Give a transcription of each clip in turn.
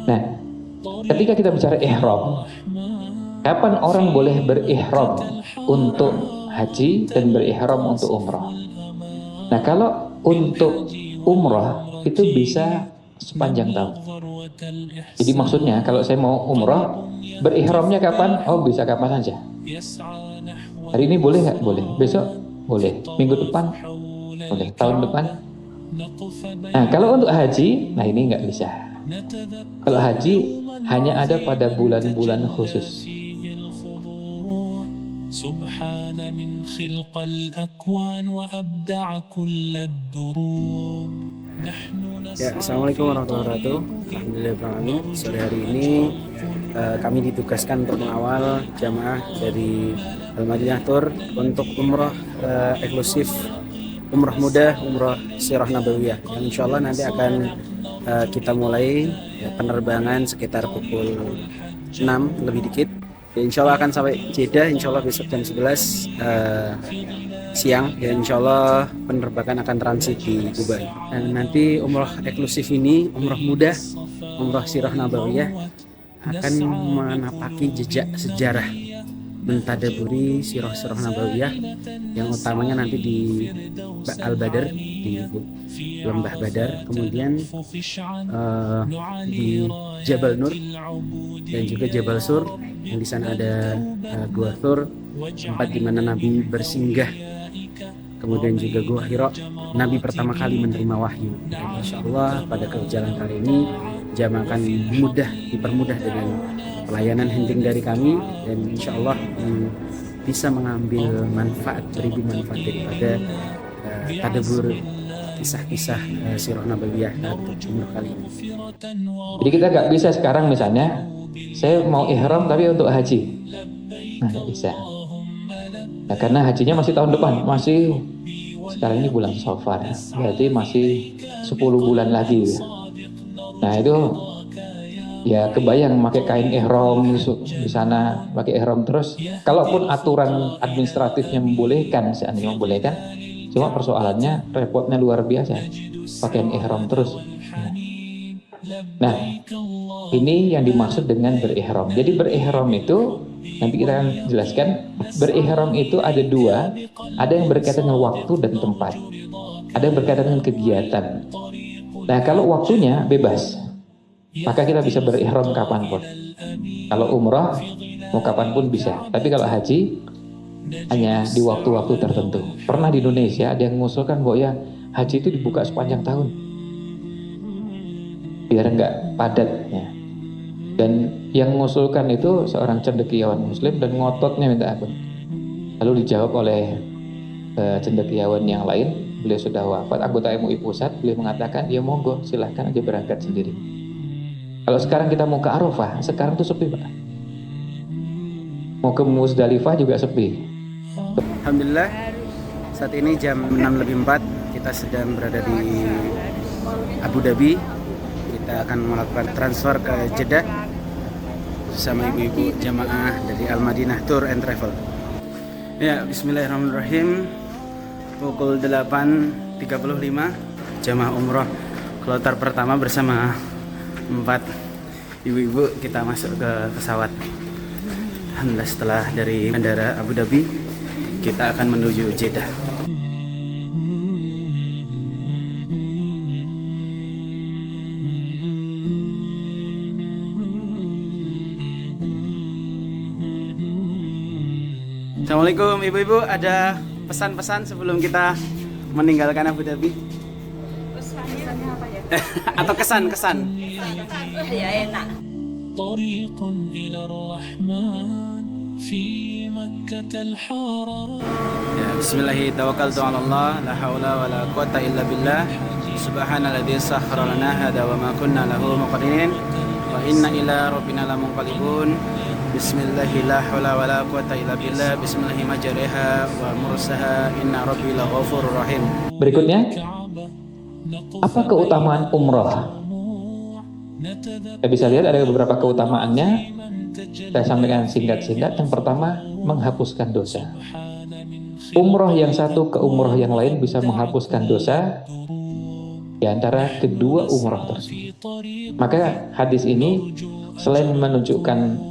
Nah, ketika kita bicara ihram, kapan orang boleh berihram untuk haji dan berihram untuk umrah? Nah, kalau untuk umrah itu bisa sepanjang tahun. Jadi maksudnya kalau saya mau umrah, berihramnya kapan? Oh, bisa kapan saja. Hari ini boleh nggak? Boleh. Besok? Boleh. Minggu depan? Boleh. Tahun depan? Nah, kalau untuk haji, nah ini nggak bisa. Kalau haji hanya ada pada bulan-bulan khusus. Subhana min khilqal akwan wa abda'a kullad durub. Ya, Assalamualaikum warahmatullahi wabarakatuh. Alhamdulillah, sore hari ini kami ditugaskan untuk mengawal jamaah dari Al-Madinah Tour untuk umroh eksklusif, umroh muda, umroh Sirah Nabawiyah yang insya Allah nanti akan kita mulai penerbangan sekitar pukul 6 lebih dikit. Ya, insya Allah akan sampai Jeddah insya Allah besok jam 11 siang. Ya, insya Allah penerbangan akan transit di Dubai. Dan nanti umroh eksklusif ini, umroh muda, umroh Sirah Nabawiyah, akan menapaki jejak sejarah, mentadaburi sirah-sirah Nabawiyah yang utamanya nanti di Al-Badar, di Lembah Badar, kemudian di Jabal Nur dan juga Jabal Sur, yang di sana ada Gua Thur, tempat di mana Nabi bersinggah, kemudian juga Gua Hira, Nabi pertama kali menerima wahyu. Dan insya Allah pada perjalanan kali ini jamaah akan dipermudah dengan pelayanan henting dari kami, dan insya Allah bisa mengambil manfaat, beribu manfaat daripada tadabbur kisah-kisah Sirah Nabawiyah untuk umroh kali ini. Jadi kita nggak bisa sekarang misalnya saya mau ihram tapi untuk haji, nah nggak bisa. Nah, karena hajinya masih tahun depan, masih sekarang ini bulan Safar, berarti masih 10 bulan lagi ya. Nah itu ya kebayang pakai kain ihram di sana, pakai ihram terus. Kalaupun aturan administratifnya membolehkan, seandainya membolehkan, cuma persoalannya repotnya luar biasa, pakaian ihram terus. Nah, ini yang dimaksud dengan berihram. Jadi berihram itu nanti kita akan jelaskan. Berihram itu ada dua, ada yang berkaitan dengan waktu dan tempat, ada yang berkaitan dengan kegiatan. Nah, kalau waktunya bebas, maka kita bisa berihram kapanpun. Kalau umrah mau kapanpun bisa. Tapi kalau haji hanya di waktu-waktu tertentu. Pernah di Indonesia ada yang mengusulkan bahwa ya haji itu dibuka sepanjang tahun, biar nggak padat ya. Dan yang mengusulkan itu seorang cendekiawan Muslim dan ngototnya minta ampun. Lalu dijawab oleh cendekiawan yang lain, beliau sudah wafat, anggota MUI Pusat, beliau mengatakan ya monggo silahkan aja berangkat sendiri. Kalau sekarang kita mau ke Arafah, sekarang tuh sepi Pak. Mau ke Muzdalifah juga sepi. Alhamdulillah, saat ini jam 6:04, kita sedang berada di Abu Dhabi. Kita akan melakukan transfer ke Jeddah bersama ibu-ibu jamaah dari Al-Madinah Tour and Travel. Ya, bismillahirrahmanirrahim. Pukul 8.35, jamaah umroh kloter pertama bersama 4 ibu-ibu kita masuk ke pesawat. Alhamdulillah, setelah dari bandara Abu Dhabi kita akan menuju Jeddah. Assalamualaikum ibu-ibu, ada pesan-pesan sebelum kita meninggalkan Abu Dhabi? Pesannya apa ya? Atau kesan-kesan? Ya enak. Ya, bismillahirrahmanirrahim. Tawakkaltu 'ala Allah, la haula wala quwata illa billah. Subhanalladzi sakhkhara lana hadza wa ma kunna lahu muqrinin. wa inna ila rabbina lamunqalibun. Bismillahi la haula wala quwata illa billah. Bismillahi majriha wa mursaha. Inna rabbi laghafurur rahim. Berikutnya, apa keutamaan umroh? Kita bisa lihat ada beberapa keutamaannya. Saya sampaikan singkat-singkat. Yang pertama, menghapuskan dosa. Umroh yang satu ke umroh yang lain bisa menghapuskan dosa di antara kedua umroh tersebut. Maka hadis ini selain menunjukkan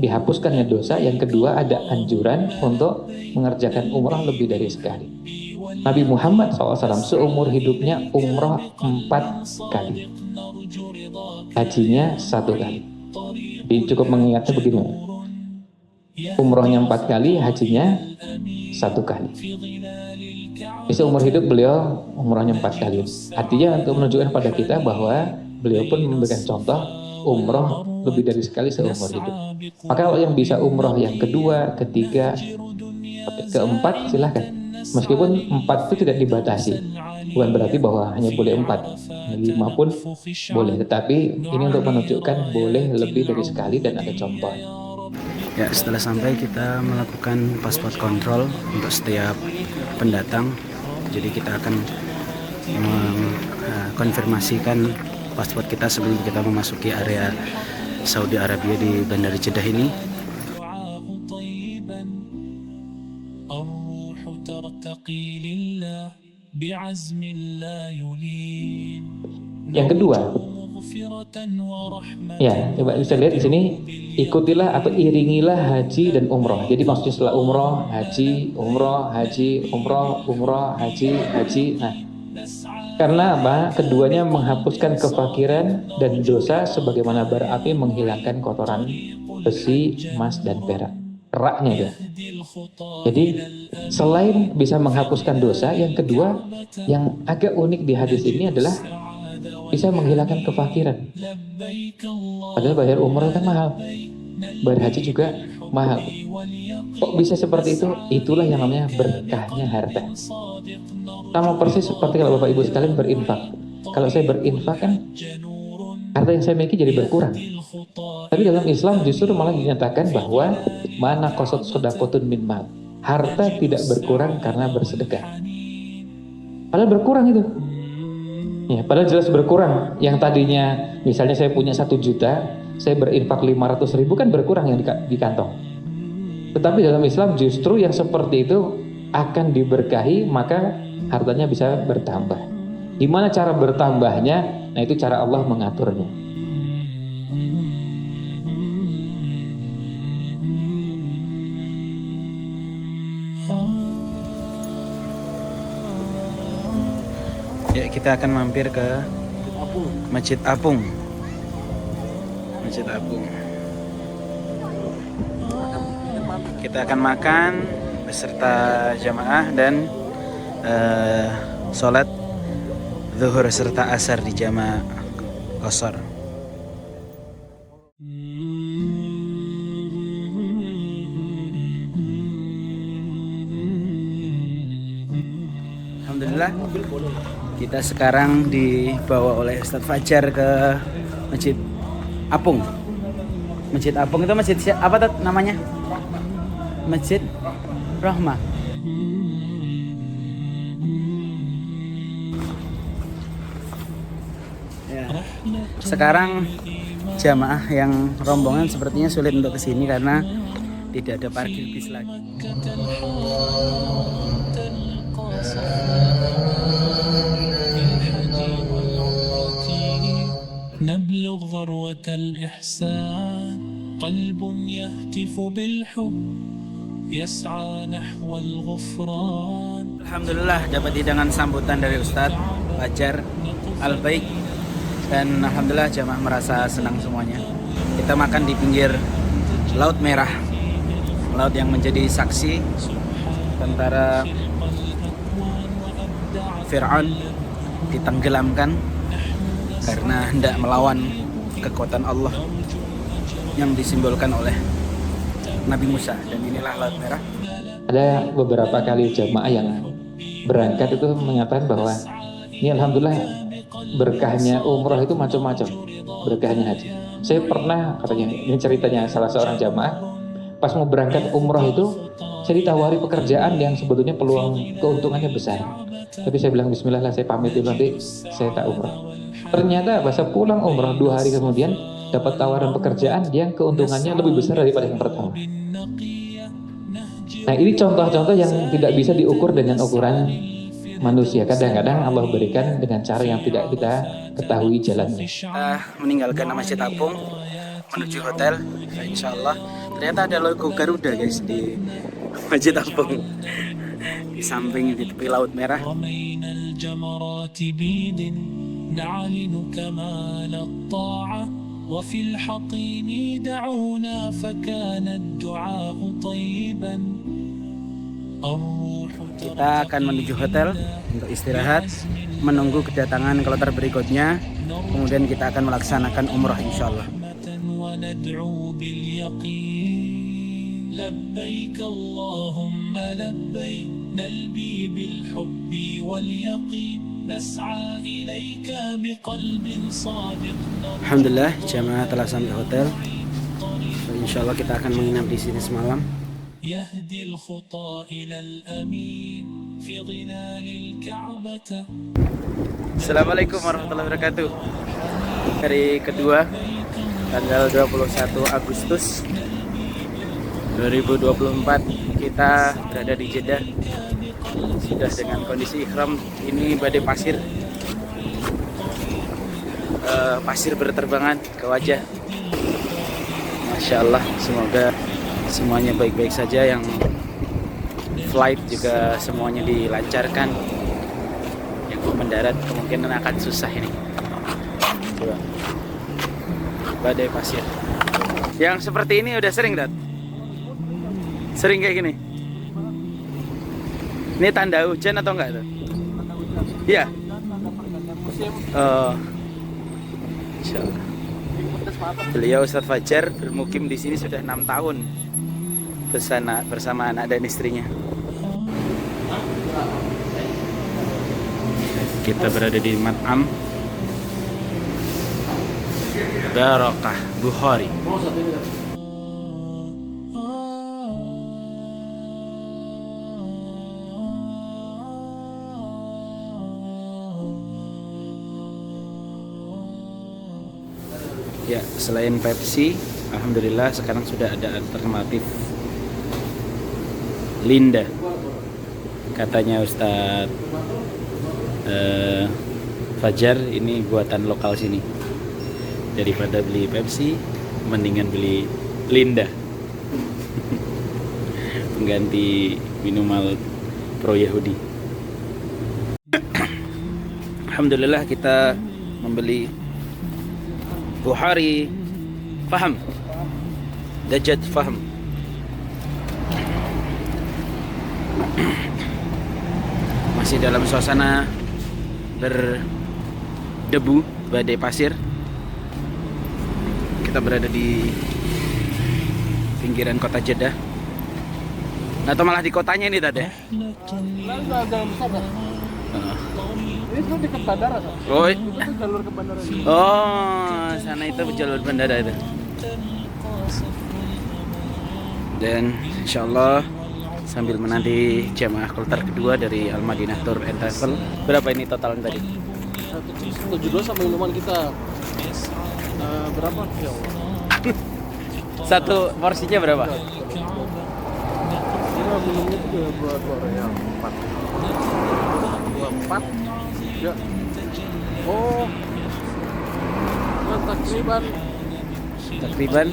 dihapuskannya dosa, yang kedua ada anjuran untuk mengerjakan umroh lebih dari sekali. Nabi Muhammad SAW seumur hidupnya umroh 4 kali, hajinya 1 kali. Jadi cukup mengingatnya begini, umrohnya 4 kali, hajinya 1 kali. Di seumur hidup beliau umrohnya 4 kali. Artinya untuk menunjukkan pada kita bahwa beliau pun memberikan contoh umroh lebih dari sekali seumur hidup. Maka kalau yang bisa umroh yang kedua, ketiga, keempat silahkan. Meskipun 4 itu tidak dibatasi, bukan berarti bahwa hanya boleh 4, 5 pun boleh. Tetapi ini untuk menunjukkan boleh lebih dari sekali dan ada contoh. Ya, setelah sampai kita melakukan pasport kontrol untuk setiap pendatang. Jadi kita akan konfirmasikan paspor kita sebelum kita memasuki area Saudi Arabia di Bandara Jeddah ini. Yang kedua, ya, coba bisa lihat di sini, ikutilah atau iringilah haji dan umroh. Jadi maksudnya setelah umroh, haji, umroh, haji, umroh, umroh, haji, haji. Nah, karena apa? Keduanya menghapuskan kefakiran dan dosa, sebagaimana bara api menghilangkan kotoran besi, emas, dan perak. Keraknya ya. Jadi selain bisa menghapuskan dosa, yang kedua yang agak unik di hadis ini adalah bisa menghilangkan kefakiran. Padahal bayar umroh kan mahal, bayar haji juga mahal. Kok bisa seperti itu? Itulah yang namanya berkahnya harta. Sama persis seperti kalau Bapak Ibu sekalian berinfak. Kalau saya berinfak kan harta yang saya miliki jadi berkurang. Tapi dalam Islam justru malah dinyatakan bahwa mana qasat shadaqatun min mal. Harta tidak berkurang karena bersedekah. Padahal berkurang itu. Ya, padahal jelas berkurang. Yang tadinya misalnya saya punya 1 juta, saya berinfak 500.000 kan berkurang yang di kantong. Tetapi dalam Islam justru yang seperti itu akan diberkahi, maka hartanya bisa bertambah. Gimana cara bertambahnya? Nah, itu cara Allah mengaturnya. Ya, kita akan mampir ke Masjid Apung. Masjid Apung. Kita akan makan beserta jamaah dan sholat zuhur serta asar di jamaah qashar. Alhamdulillah, kita sekarang dibawa oleh Ustadz Fajar ke Masjid Apung. Masjid Apung itu masjid apa tuh namanya? Masjid Rahmah. Ya. Sekarang jamaah yang rombongan sepertinya sulit untuk kesini karena tidak ada parkir bis lagi. نبلغ ذروة الإحسان قلب يهتف بالحب يسعى نحو الغفران. Alhamdulillah dapat hidangan sambutan dari Ustadz Fajar Al-Baik dan alhamdulillah jamaah merasa senang semuanya. Kita makan di pinggir Laut Merah, laut yang menjadi saksi tentara Fir'aun ditenggelamkan karena hendak melawan kekuatan Allah yang disimbolkan oleh Nabi Musa, dan inilah Laut Merah. Ada beberapa kali jamaah yang berangkat itu mengatakan bahwa ini alhamdulillah berkahnya umroh itu macam-macam. berkahnya haji. Saya pernah, katanya, ini ceritanya salah seorang jamaah, pas mau berangkat umroh itu, saya ditawari pekerjaan yang sebetulnya peluang keuntungannya besar. Tapi saya bilang bismillah lah, saya pamit dulu, nanti saya tak umroh. Ternyata pas pulang umroh 2 hari kemudian dapat tawaran pekerjaan yang keuntungannya lebih besar daripada yang pertama. Nah, ini contoh-contoh yang tidak bisa diukur dengan ukuran manusia. Kadang-kadang Allah berikan dengan cara yang tidak kita ketahui jalannya. Meninggalkan Masjid Apung menuju hotel. Nah, insya Allah ternyata ada logo Garuda guys di Masjid Apung, di samping di tepi Laut Merah. وفي الحطيم دعونا فكان الدعاء طيبا. Kita akan menuju hotel untuk istirahat, menunggu kedatangan kloter berikutnya. Kemudian kita akan melaksanakan umrah insyaallah. لبيك اللهم لبيك نلبي بالحب واليقين نسعى إليك بقلب صادق. Alhamdulillah jamaah telah sampai hotel. Insya Allah kita akan menginap di sini semalam. يهدي الخطى إلى الأمين في ظلال الكعبة. Assalamualaikum warahmatullahi wabarakatuh. Hari kedua tanggal 21 Agustus 2024 kita berada di Jeddah. Sudah dengan kondisi ihram, ini badai pasir. Pasir berterbangan ke wajah. Masya Allah, semoga semuanya baik-baik saja. Yang flight juga semuanya dilancarkan. Yang mau mendarat kemungkinan akan susah ini. Coba. Badai pasir. Yang seperti ini udah sering, Dad? Sering kayak gini? Ini tanda hujan atau enggak tuh? Iya. Beliau Ustadz Fajar bermukim di sini sudah 6 tahun bersama anak dan istrinya. Kita berada di Mat'am Barakah Bukhari. Ya, selain Pepsi, alhamdulillah sekarang sudah ada alternatif Linda. Katanya Ustadz Fajar, ini buatan lokal sini. Daripada beli Pepsi, mendingan beli Linda. Pengganti minuman pro Yahudi. Alhamdulillah kita membeli Bukhari Faham, Dajjal Faham. Masih dalam suasana berdebu, badai pasir. Kita berada di pinggiran kota Jeddah. Atau malah di kotanya ini tadi. Ini tuh dekat bandara, Oh, itu jalur ke bandara ini. oh, sana itu jalur bandara itu. Dan insyaallah sambil menanti jamaah kloter kedua dari Al Madinah Tour and Travel. Berapa ini totalnya tadi? 72 sama minuman kita. Berapa? Ya Allah. Satu porsinya berapa? Kira minumnya itu dua real 4. 24. Ya. Oh. Takriban.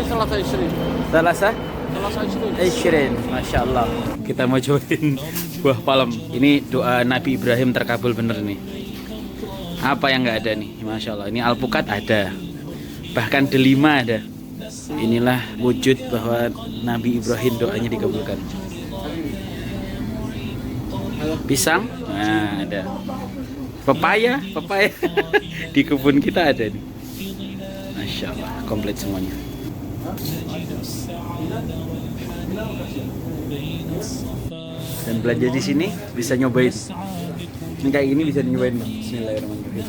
Selasa Isrin. Selasa? Selasa Isrin. Isrin, Masya Allah. Kita mau cobain buah palem. Ini doa Nabi Ibrahim terkabul bener nih. Apa yang nggak ada nih? Masya Allah. Ini alpukat ada. Bahkan delima ada. Inilah wujud bahwa Nabi Ibrahim doanya dikabulkan. Pisang, nah ada. Pepaya di kebun kita ada nih. Masya Allah, komplit semuanya. Dan belanja di sini bisa nyobain. Ini kayak gini bisa nyobain. Bismillahirrahmanirrahim.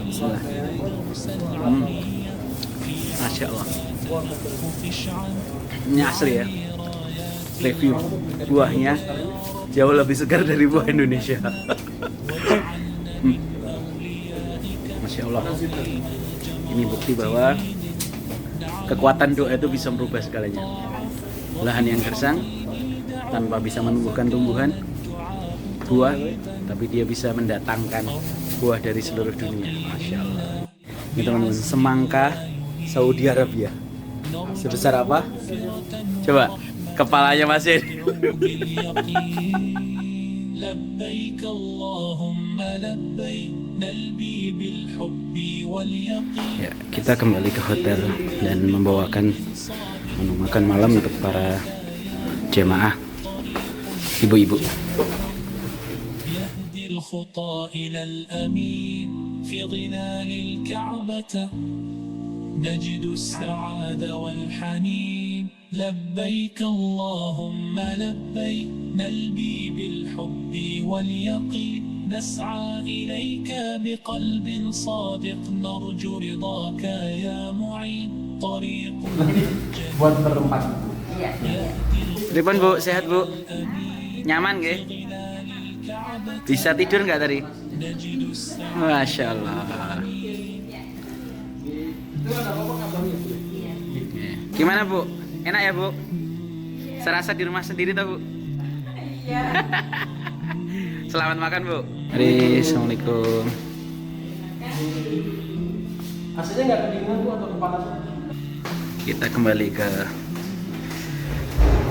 Bismillah. Masya Allah. Ini asli ya. Review buahnya jauh lebih segar dari buah Indonesia. Masya Allah. Ini bukti bahwa kekuatan doa itu bisa merubah segalanya. Lahan yang gersang tanpa bisa menumbuhkan tumbuhan buah, tapi dia bisa mendatangkan buah dari seluruh dunia. Masya Allah. Ini teman-teman, semangka Saudi Arabia. Sebesar apa? Coba, kepalanya masih. لبيك اللهم لبيك نلبي بالحب واليقين. Ya, kita kembali ke hotel dan membawakan menu makan malam untuk para jemaah ibu-ibu. يهدي الخطى إلى الأمين في ظلال الكعبة نجد السعادة والحنين لبيك اللهم لبيك نلبي بالحب واليقين نسعى إليك بقلب صادق نرجو رضاك يا معين طريق Buat berempat. Iya. Pripun Bu, sehat Bu? Nyaman nggih? Bisa tidur nggak tadi? Masya Allah. Gimana Bu? Enak ya Bu? Serasa di rumah sendiri tau Bu? Selamat makan Bu. Mari, Assalamualaikum. AC-nya nggak kedinginan Bu atau kepanasan? Kita kembali ke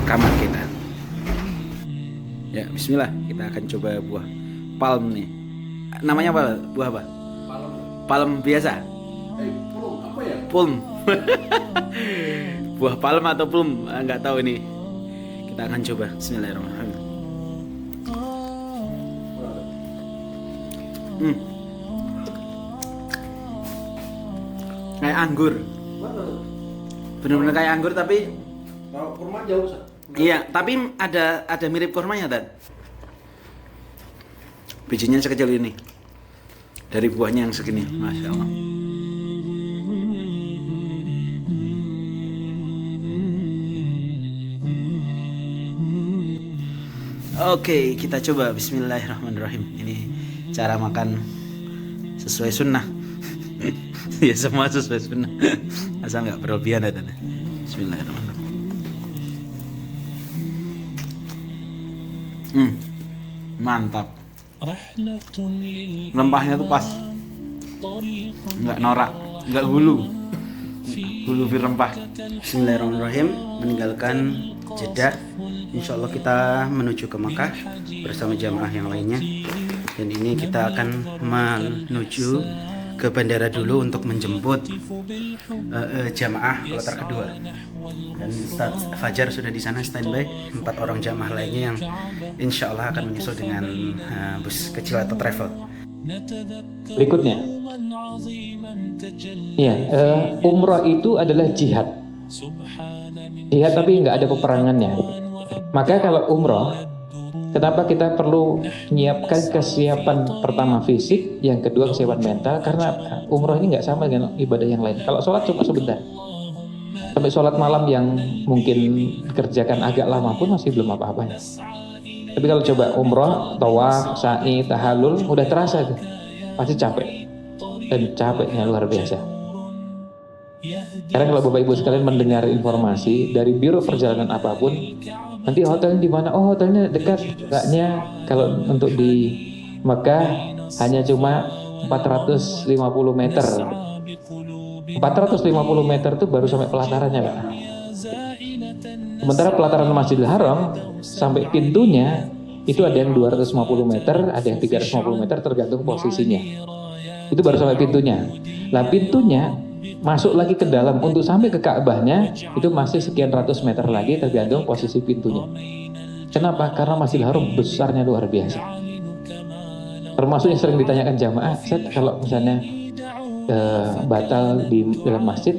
kamar kita. Ya, bismillah. Kita akan coba buah palm nih. Namanya apa? Buah apa? Palm biasa? Plum apa ya? Plum. Buah palm atau plum? Nggak tahu ini. Kita akan coba. Bismillahirrahmanirrahim. Kayak anggur. Bener-bener kayak anggur tapi Kalau kurma jauh Ustaz. iya, tapi ada mirip kurmanya, Tad. Bijinya sekecil ini. Dari buahnya yang segini, Masya Allah. Oke, kita coba. Bismillahirrahmanirrahim. Ini cara makan sesuai sunnah. Ya, semua sesuai sunnah. Asal nggak berlebihan ya, Tad. Bismillahirrahmanirrahim. Mantap. Rempahnya tuh pas, nggak norak, nggak hulu bir rempah. Bismillahirrahmanirrahim. Meninggalkan Jeddah, insya Allah kita menuju ke Makkah bersama jamaah yang lainnya. Dan ini kita akan menuju ke bandara dulu untuk menjemput jamaah kloter kedua. Dan Ustaz Fajar sudah di sana standby. 4 orang jamaah lainnya yang insya Allah akan menyusul dengan bus kecil atau travel. Berikutnya, ya, umrah itu adalah jihad. Jihad tapi nggak ada peperangannya. Maka kalau umrah, kenapa kita perlu menyiapkan kesiapan pertama fisik, yang kedua kesiapan mental? Karena umrah ini nggak sama dengan ibadah yang lain. Kalau sholat cuma sebentar, sampai sholat malam yang mungkin dikerjakan agak lama pun masih belum apa-apanya. Tapi kalau coba umrah, tawaf, sa'i, tahallul, udah terasa tuh, pasti capek, dan capeknya luar biasa. Sekarang kalau Bapak Ibu sekalian mendengar informasi dari biro perjalanan apapun, nanti hotelnya di mana? Oh, hotelnya dekat. Enggaknya kalau untuk di Mekah hanya cuma 450 meter. 450 meter itu baru sampai pelatarannya, Pak. Sementara pelataran Masjidil Haram sampai pintunya itu ada yang 250 meter, ada yang 350 meter tergantung posisinya. Itu baru sampai pintunya. Nah, pintunya masuk lagi ke dalam untuk sampai ke Ka'bahnya itu masih sekian ratus meter lagi tergantung posisi pintunya. Kenapa? Karena Masjidil Haram besarnya luar biasa. Termasuk yang sering ditanyakan jamaah, Ustaz, kalau misalnya batal di dalam masjid,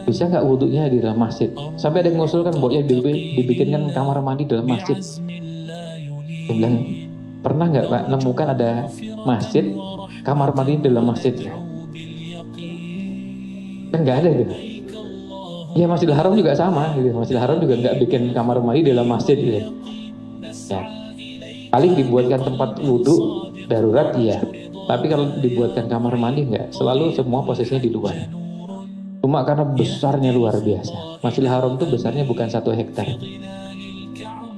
bisa nggak wudhunya di dalam masjid? Sampai ada yang mengusulkan bahwa dibikinkan kamar mandi dalam masjid. Dia bilang, pernah nggak Pak nemukan ada masjid kamar mandi dalam masjid? Kan nggak ada gitu. Ya Masjidil Haram juga sama gitu. Masjidil Haram juga nggak bikin kamar mandi dalam masjid gitu. Ya. Paling dibuatkan tempat wudhu darurat iya. Tapi kalau dibuatkan kamar mandi nggak. Selalu semua posisinya di luar. Cuma karena besarnya luar biasa. Masjidil Haram itu besarnya bukan 1 hektar.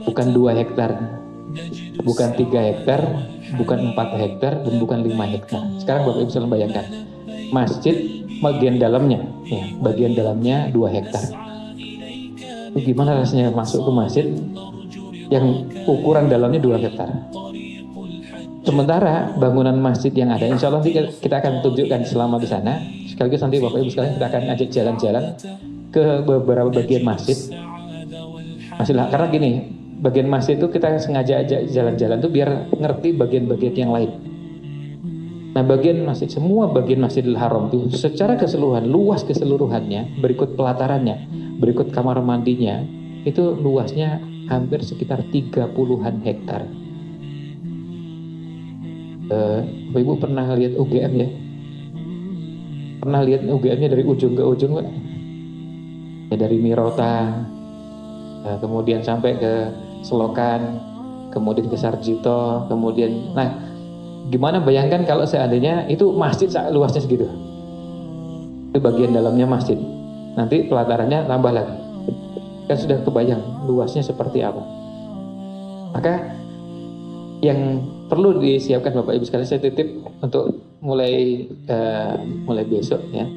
Bukan 2 hektar. Bukan 3 hektar. Bukan 4 hektar. Dan bukan 5 hektar. Sekarang Bapak Ibu bisa membayangkan. Masjid bagian dalamnya, ya, bagian dalamnya 2 hektar. Itu gimana rasanya masuk ke masjid yang ukuran dalamnya 2 hektar? Sementara bangunan masjid yang ada, insya Allah kita akan tunjukkan selama di sana. Sekaligus nanti Bapak Ibu sekalian kita akan ajak jalan-jalan ke beberapa bagian masjid. Karena gini, bagian masjid itu kita sengaja ajak jalan-jalan tuh biar ngerti bagian-bagian yang lain. Nah bagian masjid, semua bagian Masjidil Haram itu secara keseluruhan, luas keseluruhannya, berikut pelatarannya, berikut kamar mandinya, itu luasnya hampir sekitar 30-an hektar. Ibu pernah lihat UGM ya? Pernah lihat UGM-nya dari ujung ke ujung Pak? Ya dari Mirota, kemudian sampai ke Selokan, kemudian ke Sarjito, kemudian, nah gimana bayangkan kalau seandainya itu masjid luasnya segitu. Itu bagian dalamnya masjid. Nanti pelatarannya tambah lagi. Kan sudah kebayang luasnya seperti apa. Maka yang perlu disiapkan Bapak Ibu sekalian, saya titip untuk mulai besok ya.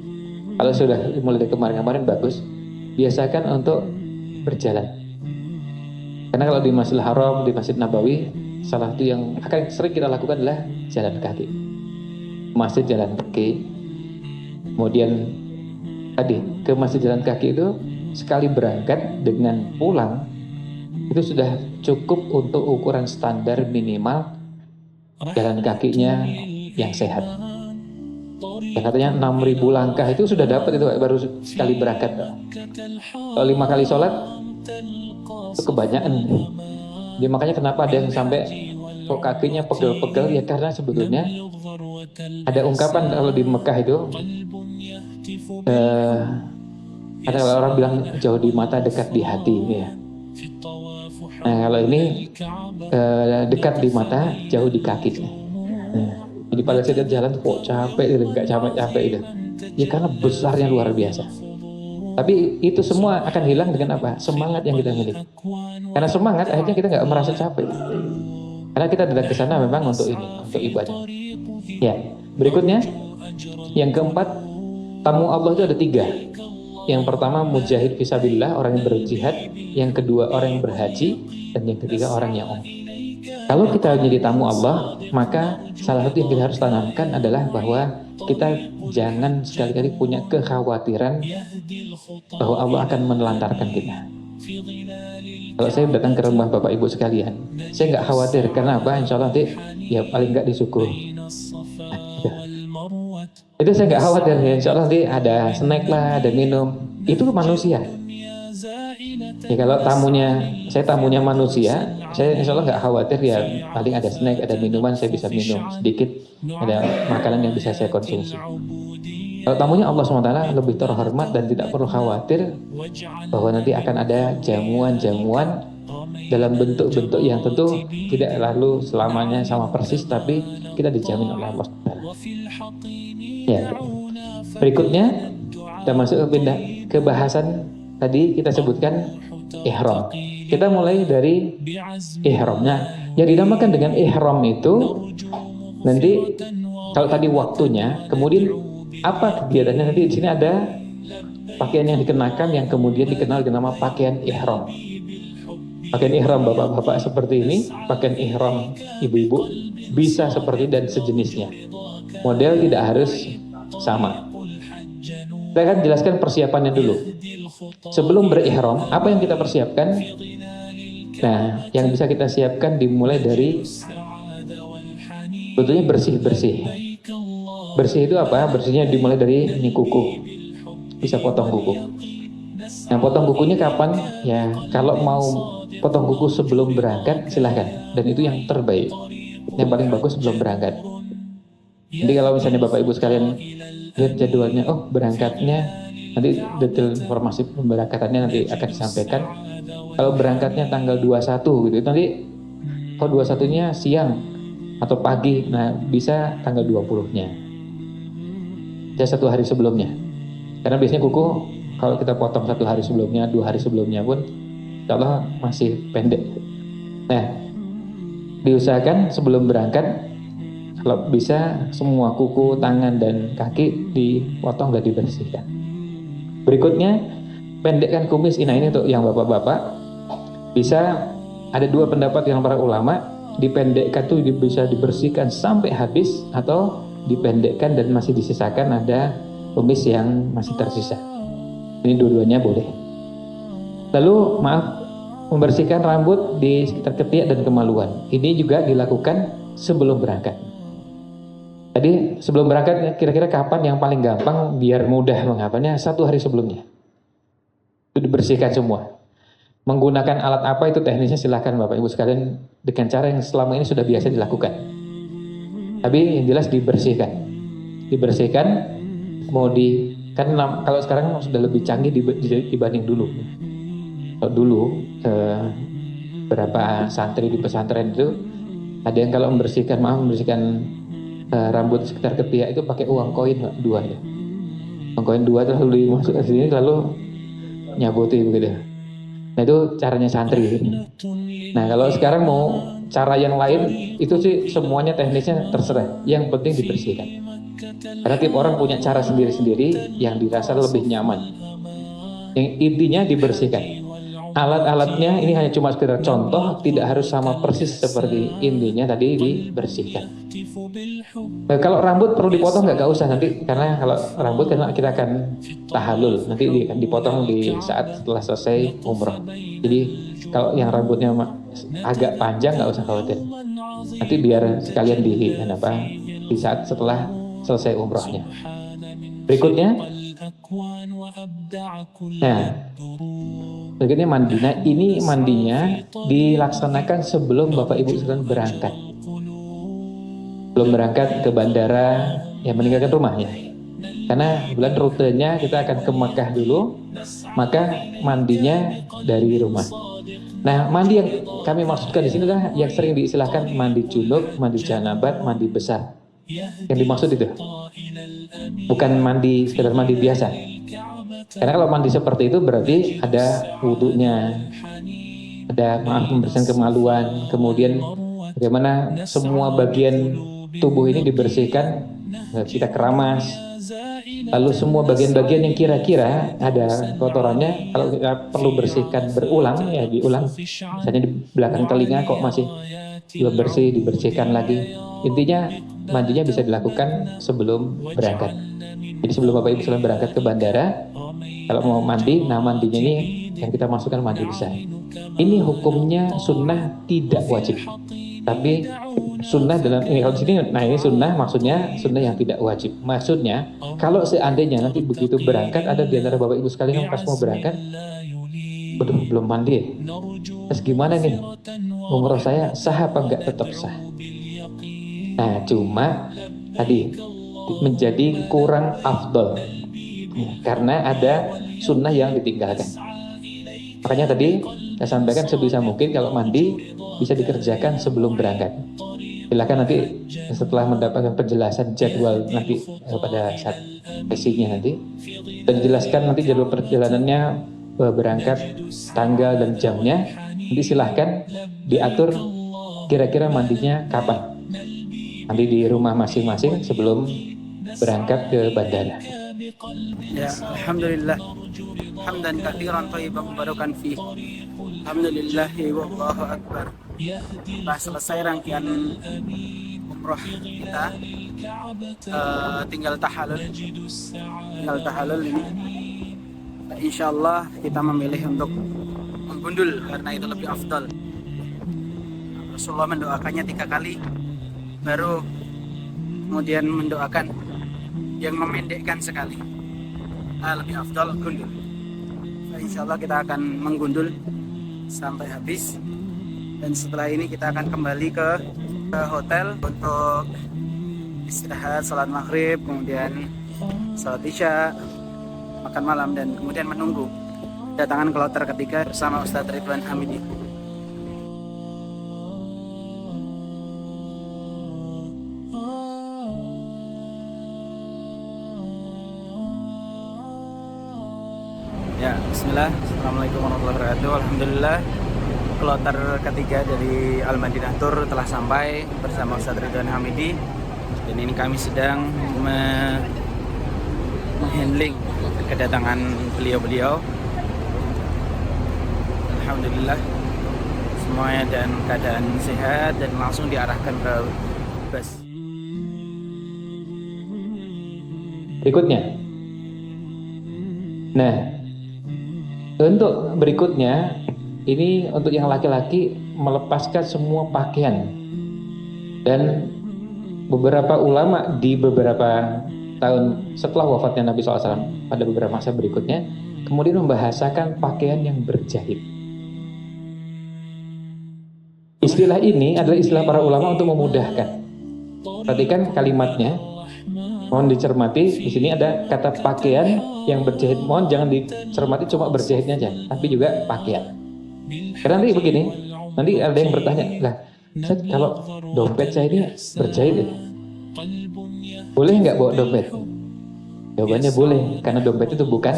Kalau sudah mulai dari kemarin-kemarin bagus. Biasakan untuk berjalan. Karena kalau di Masjidil Haram, di Masjid Nabawi, salah satu yang akan sering kita lakukan adalah jalan kaki. Masjid jalan kaki. Kemudian tadi ke masjid jalan kaki itu sekali berangkat dengan pulang itu sudah cukup untuk ukuran standar minimal jalan kakinya yang sehat. Ya katanya 6.000 langkah itu sudah dapat itu baru sekali berangkat. Kalau 5 kali sholat itu kebanyakan. Jadi makanya kenapa ada yang sampai kok kakinya pegel-pegel, ya karena sebetulnya ada ungkapan kalau di Mekah itu ada orang bilang jauh di mata dekat di hati ya. Nah kalau ini dekat di mata jauh di kaki. Jadi pada saat jalan kok capek gitu, nggak capek-capek itu. Ya karena besarnya luar biasa. Tapi itu semua akan hilang dengan apa? Semangat yang kita miliki. Karena semangat akhirnya kita nggak merasa capek. Karena kita datang ke sana memang untuk ini, untuk ibadah. Ya, berikutnya yang keempat, tamu Allah itu ada 3. Yang pertama mujahid fisabilillah, orang yang berjihad. Yang kedua orang yang berhaji, dan yang ketiga orang yang umrah. Kalau kita menjadi tamu Allah, maka salah satu yang kita harus tanamkan adalah bahwa kita jangan sekali-kali punya kekhawatiran bahwa Allah akan menelantarkan kita. Kalau saya datang ke rumah Bapak Ibu sekalian, saya nggak khawatir. Karena apa? Insya Allah nanti ya paling nggak disuguh. Itu saya nggak khawatir ya. Insya Allah nanti ada snack lah, ada minum. Itu manusia. Ya kalau saya tamunya manusia, saya insya Allah nggak khawatir ya, paling ada snack, ada minuman, saya bisa minum sedikit, ada makanan yang bisa saya konsumsi. Kalau tamunya Allah SWT lebih terhormat dan tidak perlu khawatir bahwa nanti akan ada jamuan-jamuan dalam bentuk-bentuk yang tentu tidak lalu selamanya sama persis, tapi kita dijamin oleh Allah SWT. Ya. Berikutnya kita masuk ke bahasan tadi kita sebutkan ihram. Kita mulai dari ihramnya. Yang dinamakan dengan ihram itu nanti kalau tadi waktunya, kemudian apa kegiatannya, nanti di sini ada pakaian yang dikenakan yang kemudian dikenal dengan nama pakaian ihram. Pakaian ihram bapak-bapak seperti ini, pakaian ihram ibu-ibu bisa seperti dan sejenisnya. Model tidak harus sama. Saya akan jelaskan persiapannya dulu. Sebelum berihram, apa yang kita persiapkan? Nah, yang bisa kita siapkan dimulai dari betulnya bersih-bersih. Bersih itu apa? Bersihnya dimulai dari ini kuku. Bisa potong kuku. Nah, potong kukunya kapan? Ya, kalau mau potong kuku sebelum berangkat, silahkan. Dan itu yang terbaik. Yang paling bagus sebelum berangkat. Jadi kalau misalnya Bapak Ibu sekalian lihat jadwalnya, oh berangkatnya Nanti detail informasi pemberangkatannya nanti akan disampaikan. Kalau berangkatnya tanggal 21 gitu, nanti kalau 21-nya siang atau pagi, nah bisa tanggal 20-nya. Ya 1 hari sebelumnya. Karena biasanya kuku kalau kita potong 1 hari sebelumnya, 2 hari sebelumnya pun insya Allah masih pendek. Nah, diusahakan sebelum berangkat kalau bisa semua kuku, tangan, dan kaki dipotong dan dibersihkan. Berikutnya, pendekkan kumis. Nah ini untuk yang bapak-bapak. Bisa ada 2 pendapat yang para ulama. Dipendekkan tuh bisa dibersihkan sampai habis, atau dipendekkan dan masih disisakan ada kumis yang masih tersisa. Ini dua-duanya boleh. Lalu membersihkan rambut di sekitar ketiak dan kemaluan. Ini juga dilakukan sebelum berangkat. Tadi sebelum berangkat kira-kira kapan yang paling gampang biar mudah menghafalnya? 1 hari sebelumnya. Itu dibersihkan semua. Menggunakan alat apa itu teknisnya silahkan Bapak Ibu sekalian dengan cara yang selama ini sudah biasa dilakukan. Tapi yang jelas dibersihkan. Dibersihkan, mau kan kalau sekarang sudah lebih canggih dibanding dulu. Kalau dulu beberapa santri di pesantren itu ada yang kalau membersihkan rambut sekitar ketiak itu pakai uang koin 2 ya. Uang koin 2 terus lalu dimasuk ke sini lalu nyabuti begitu. Nah itu caranya santri. Nah kalau sekarang mau cara yang lain itu sih semuanya teknisnya terserah. Yang penting dibersihkan. Karena tiap orang punya cara sendiri-sendiri yang dirasa lebih nyaman. Yang intinya dibersihkan. Alat-alatnya ini hanya cuma sekedar contoh, tidak harus sama persis seperti intinya tadi dibersihkan. Nah, kalau rambut perlu dipotong nggak usah nanti, karena kalau rambut kan kita akan tahallul, nanti akan dipotong di saat setelah selesai umroh. Jadi kalau yang rambutnya agak panjang nggak usah khawatir, nanti biar sekalian di saat setelah selesai umrohnya. Berikutnya, nah berikutnya mandi. Nah ini mandinya dilaksanakan sebelum Bapak Ibu sedang berangkat. Belum berangkat ke bandara, ya meninggalkan rumahnya. Karena bulan rutenya kita akan ke Mekah dulu, maka mandinya dari rumah. Nah mandi yang kami maksudkan di sini adalah yang sering diistilahkan mandi junub, mandi janabat, mandi besar. Yang dimaksud itu bukan mandi sekedar mandi biasa. Karena kalau mandi seperti itu berarti ada wudunya, ada membersihkan kemaluan, kemudian bagaimana semua bagian tubuh ini dibersihkan, kita keramas, lalu semua bagian-bagian yang kira-kira ada kotorannya, kalau kita perlu bersihkan berulang, ya diulang. Misalnya di belakang telinga kok masih belum bersih, dibersihkan lagi. Intinya mandinya bisa dilakukan sebelum berangkat. Jadi sebelum Bapak Ibu sekalian berangkat ke bandara, kalau mau mandi, nah mandinya ini yang kita masukkan mandi besar. Ini hukumnya sunnah, tidak wajib. Tapi sunnah dalam ini kalau di sini, nah ini sunnah maksudnya sunnah yang tidak wajib. Maksudnya kalau seandainya nanti begitu berangkat ada di antara Bapak Ibu sekalian yang pas mau berangkat, aduh belum mandi ya. Terus gimana nih? Umroh saya sah apa enggak? Tetap sah. Nah cuma tadi menjadi kurang afdol karena ada sunnah yang ditinggalkan. Makanya tadi saya sampaikan sebisa mungkin kalau mandi bisa dikerjakan sebelum berangkat. Silakan nanti setelah mendapatkan penjelasan jadwal nanti pada saat sesinya nanti dan dijelaskan nanti jadwal perjalanannya, berangkat, tanggal dan jamnya. Nanti silahkan diatur kira-kira mandinya kapan. Nanti di rumah masing-masing sebelum berangkat ke bandara. Ya, alhamdulillah. Hamdan katsiran thayyiban mubarakan fi. Alhamdulillahi wallahu akbar. Telah selesai rangkaian umroh kita. Tinggal tahallul. Ini. Insyaallah kita memilih untuk menggundul karena itu lebih afdal. Rasulullah mendoakannya 3 kali, baru kemudian mendoakan yang memendekkan sekali. Lebih afdal gundul. Insyaallah kita akan menggundul sampai habis, dan setelah ini kita akan kembali ke hotel untuk istirahat, salat maghrib, kemudian salat isya, makan malam dan kemudian menunggu kedatangan kloter ketiga bersama Ustadz Ridwan Hamidi. Ya, bismillah. Assalamualaikum warahmatullahi wabarakatuh. Alhamdulillah, kloter ketiga dari Al-Madinah Tour telah sampai bersama Ustadz Ridwan Hamidi. Dan ini kami sedang menghandling kedatangan beliau-beliau. Alhamdulillah, semuanya dan keadaan sehat dan langsung diarahkan ke bus. Berikutnya. Nah, untuk berikutnya, ini untuk yang laki-laki melepaskan semua pakaian. Dan beberapa ulama di beberapa tahun setelah wafatnya Nabi SAW, pada beberapa masa berikutnya, kemudian membahasakan pakaian yang berjahit. Istilah ini adalah istilah para ulama untuk memudahkan. Perhatikan kalimatnya, mohon dicermati. Di sini ada kata pakaian yang berjahit. Mohon jangan dicermati cuma berjahitnya aja, tapi juga pakaian. Karena nanti begini, nanti ada yang bertanya, lah, Ustaz, kalau dompet saya ini berjahit ya, boleh nggak bawa dompet? Jawabannya boleh, karena dompet itu bukan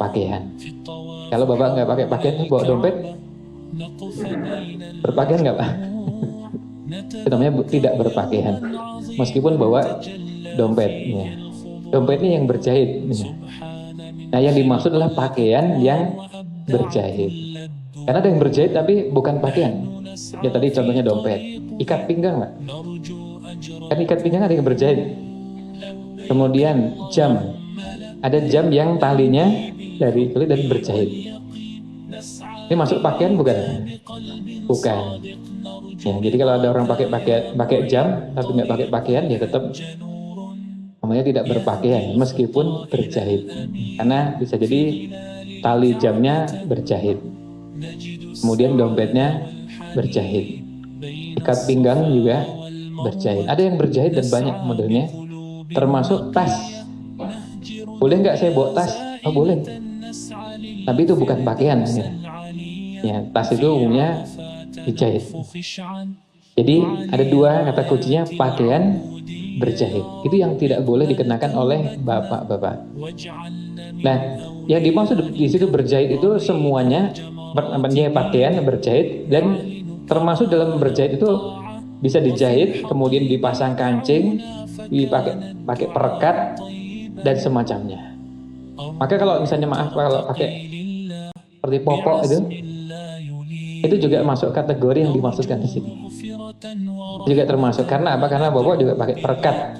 pakaian. Kalau bapak nggak pakai pakaian, bawa dompet, berpakaian nggak pak? Itu namanya tidak berpakaian, meskipun bawa dompetnya. Dompetnya yang berjahit. Nah, yang dimaksud adalah pakaian yang berjahit. Karena ada yang berjahit tapi bukan pakaian. Ya tadi contohnya dompet, ikat pinggang pak. Kan ikat pinggang ada yang berjahit. Kemudian jam, ada jam yang talinya dari kulit dan berjahit. Ini masuk pakaian bukan? Bukan. Ya, jadi kalau ada orang pakai jam tapi nggak pakai pakaian, ya tetap namanya tidak berpakaian meskipun berjahit. Karena bisa jadi tali jamnya berjahit, kemudian dompetnya berjahit, ikat pinggang juga berjahit. Ada yang berjahit dan banyak modelnya, termasuk tas. Boleh nggak saya bawa tas? Oh boleh, tapi itu bukan pakaian ya. Ya, tas itu umumnya dijahit. Jadi ada dua kata kuncinya, pakaian berjahit. Itu yang tidak boleh dikenakan oleh bapak-bapak. Nah, yang dimaksud di situ berjahit itu semuanya, pakaian berjahit, dan termasuk dalam berjahit itu bisa dijahit, kemudian dipasang kancing, pakai perekat dan semacamnya. Maka kalau misalnya kalau pakai seperti popok itu juga masuk kategori yang dimaksudkan di sini. Juga termasuk, karena apa? Karena popok juga pakai perekat.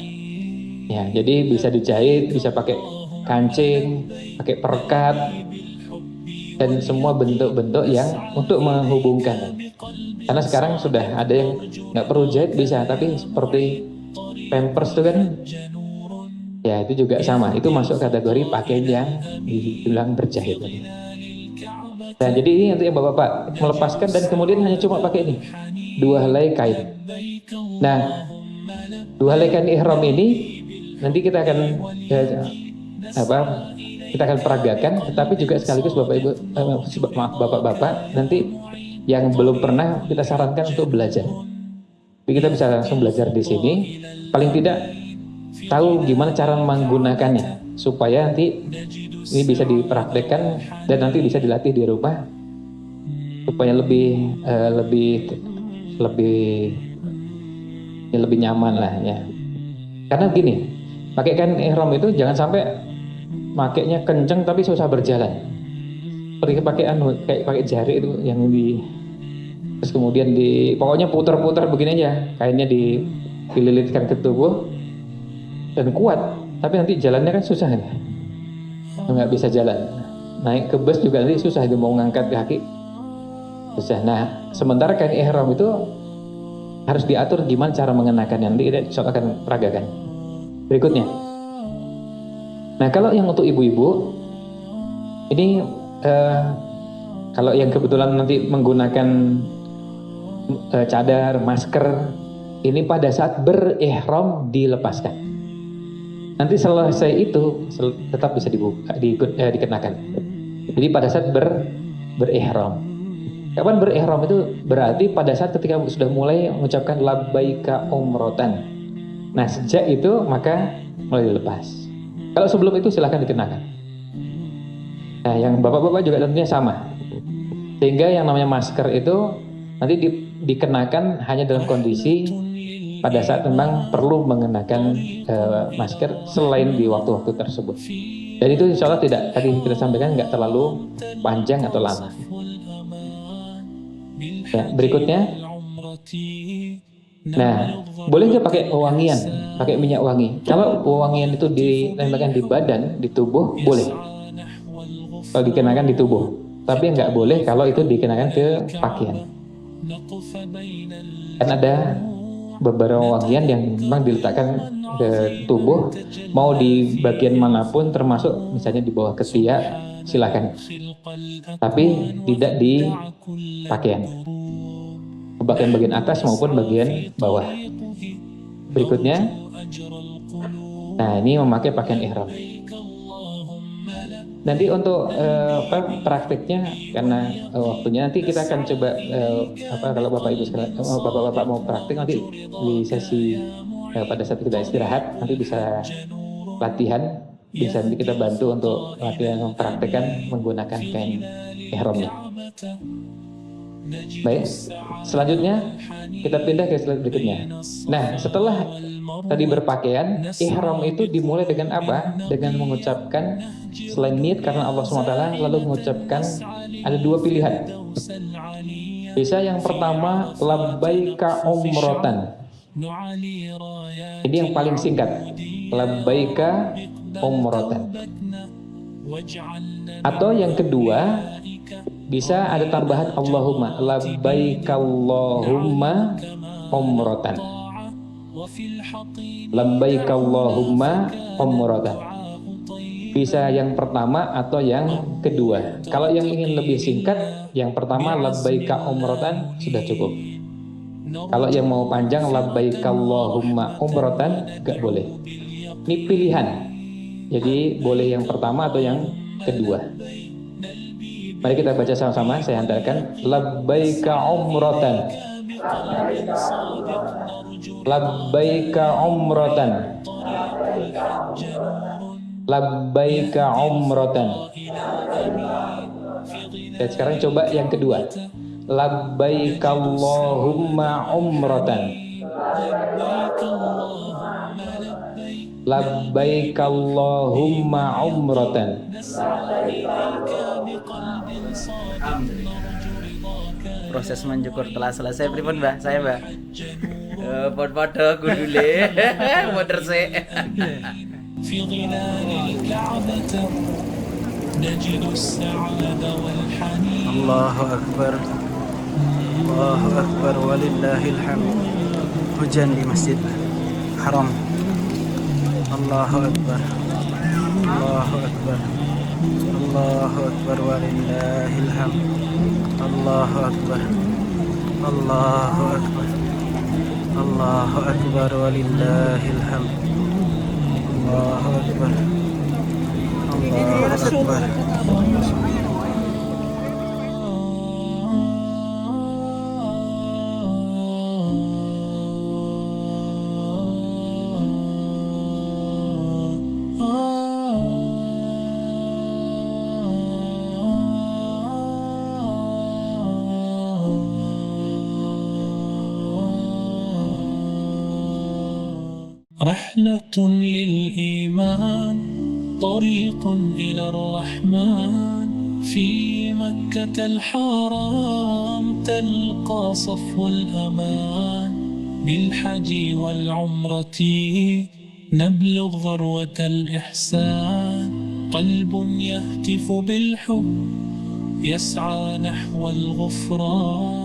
Ya, jadi bisa dijahit, bisa pakai kancing, pakai perekat, dan semua bentuk-bentuk yang untuk menghubungkan. Karena sekarang sudah ada yang nggak perlu jahit bisa, tapi seperti pampers itu kan, ya itu juga sama. Itu masuk kategori pakaian yang dibilang berjahit. Nah, jadi ini untuk yang bapak-bapak melepaskan dan kemudian hanya cuma pakai ini, 2 helai kain. Nah, 2 helai kain ihram ini nanti kita akan kita akan peragakan, tetapi juga sekaligus bapak-bapak nanti yang belum pernah kita sarankan untuk belajar. Jadi kita bisa langsung belajar di sini, paling tidak tahu gimana cara menggunakannya supaya nanti ini bisa dipraktekkan dan nanti bisa dilatih di rumah supaya lebih nyaman lah ya. Karena begini, pakai kain ihram itu jangan sampai makainya kenceng tapi susah berjalan. Seperti pakai jari itu yang terus kemudian pokoknya putar-putar begini aja, kainnya dililitkan ke tubuh dan kuat, tapi nanti jalannya kan susah ya. Nggak bisa jalan. Naik ke bus juga nanti susah, itu mau ngangkat kaki susah. Nah, sementara kain ihram itu harus diatur gimana cara mengenakannya. Nanti kita akan peragakan berikutnya. Nah, kalau yang untuk ibu-ibu ini kalau yang kebetulan nanti menggunakan cadar, masker, ini pada saat berihram dilepaskan. Nanti selesai itu tetap bisa dikenakan. Jadi pada saat berihram. Kapan berihram itu berarti pada saat ketika sudah mulai mengucapkan labbaika umrotan. Nah sejak itu maka mulai dilepas. Kalau sebelum itu silahkan dikenakan. Nah yang bapak-bapak juga tentunya sama. Sehingga yang namanya masker itu nanti dikenakan hanya dalam kondisi pada saat memang perlu mengenakan masker selain di waktu-waktu tersebut. Dan itu insya Allah tidak, tadi kita sampaikan nggak terlalu panjang atau lama. Ya, berikutnya, nah boleh nggak pakai wewangian, pakai minyak wangi? Kalau wewangian itu ditempelkan di badan, di tubuh, boleh. Kalau dikenakan di tubuh, tapi nggak boleh kalau itu dikenakan ke pakaian. Kan ada beberapa wangian yang memang diletakkan ke tubuh, mau di bagian manapun, termasuk misalnya di bawah ketiak, silakan. Tapi tidak di pakaian, bagian atas maupun bagian bawah. Berikutnya, nah ini memakai pakaian ihram. Nanti untuk praktiknya karena waktunya nanti kita akan coba kalau bapak ibu bapak mau praktik nanti di sesi pada saat kita istirahat nanti bisa latihan, bisa nanti kita bantu untuk latihan mempraktikkan menggunakan kain ihramnya. Baik, selanjutnya kita pindah ke slide berikutnya. Nah, setelah tadi berpakaian, ihram itu dimulai dengan apa? Dengan mengucapkan selain niat karena Allah SWT, lalu mengucapkan ada dua pilihan. Bisa yang pertama, labbaika umrotan. Ini yang paling singkat, labbaika umrotan. Atau yang kedua, bisa ada tambahan Allahumma, labbaika Allahumma umrotan. Labbaika Allahumma umrotan. Bisa yang pertama atau yang kedua. Kalau yang ingin lebih singkat, yang pertama labbaika umrotan sudah cukup. Kalau yang mau panjang labbaika Allahumma umrotan gak boleh. Ini pilihan. Jadi boleh yang pertama atau yang kedua. Mari kita baca sama-sama, saya hantarkan. Labbaika umrotan. Labbaika umrotan. Labbaika umrotan. Dan sekarang coba yang kedua. Labbaika Allahumma umrotan. Labbaika Allahumma umrotan. Proses mencukur telah selesai. Pripun Mbah? Saya Mbah. Pod-podo kudule. Moder sik. في ظلال الكعبة نجد السعادة والحنين. الله أكبر. Allahu Akbar walillahil hamd. Hujan di Masjid Haram. Allahu Akbar. Allahu Akbar. Allahu Akbar walillahil hamd. Allahu Akbar. Allahu Akbar. Allahu Akbar walillahil hamd. Allahu Akbar. Allahu Akbar. رحلة للإيمان طريق إلى الرحمن في مكة الحرام تلقى صفو الأمان بالحج والعمرة نبلغ ذروة الإحسان قلب يهتف بالحب يسعى نحو الغفران